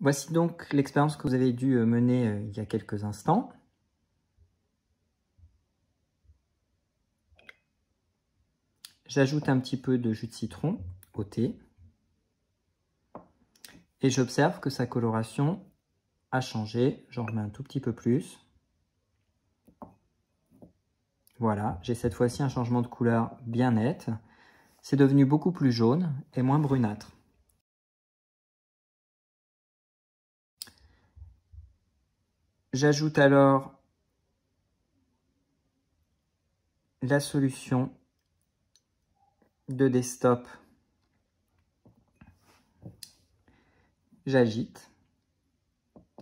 Voici donc l'expérience que vous avez dû mener il y a quelques instants. J'ajoute un petit peu de jus de citron au thé et j'observe que sa coloration a changé. J'en remets un tout petit peu plus. Voilà, j'ai cette fois-ci un changement de couleur bien net. C'est devenu beaucoup plus jaune et moins brunâtre. J'ajoute alors la solution de Destop. J'agite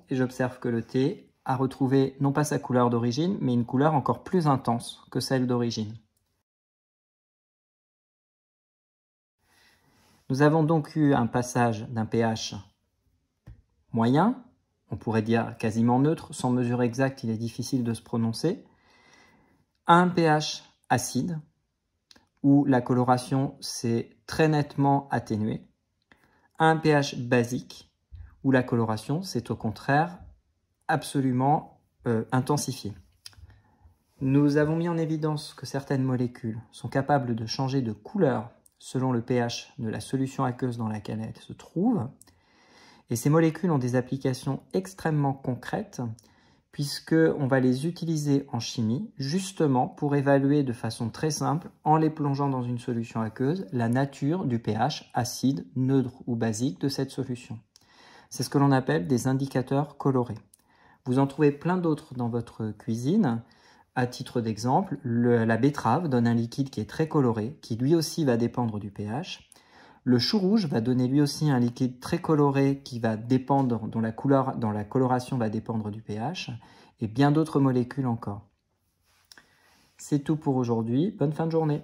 et j'observe que le thé a retrouvé non pas sa couleur d'origine, mais une couleur encore plus intense que celle d'origine. Nous avons donc eu un passage d'un pH moyen, on pourrait dire quasiment neutre, sans mesure exacte, il est difficile de se prononcer, à un pH acide, où la coloration s'est très nettement atténuée, à un pH basique, où la coloration s'est au contraire absolument intensifiée. Nous avons mis en évidence que certaines molécules sont capables de changer de couleur selon le pH de la solution aqueuse dans laquelle elles se trouvent. Et ces molécules ont des applications extrêmement concrètes puisqu'on va les utiliser en chimie justement pour évaluer de façon très simple, en les plongeant dans une solution aqueuse, la nature du pH acide, neutre ou basique de cette solution. C'est ce que l'on appelle des indicateurs colorés. Vous en trouvez plein d'autres dans votre cuisine. À titre d'exemple, la betterave donne un liquide qui est très coloré, qui lui aussi va dépendre du pH. Le chou rouge va donner lui aussi un liquide très coloré qui va dépendre, dont la coloration va dépendre du pH, et bien d'autres molécules encore. C'est tout pour aujourd'hui. Bonne fin de journée.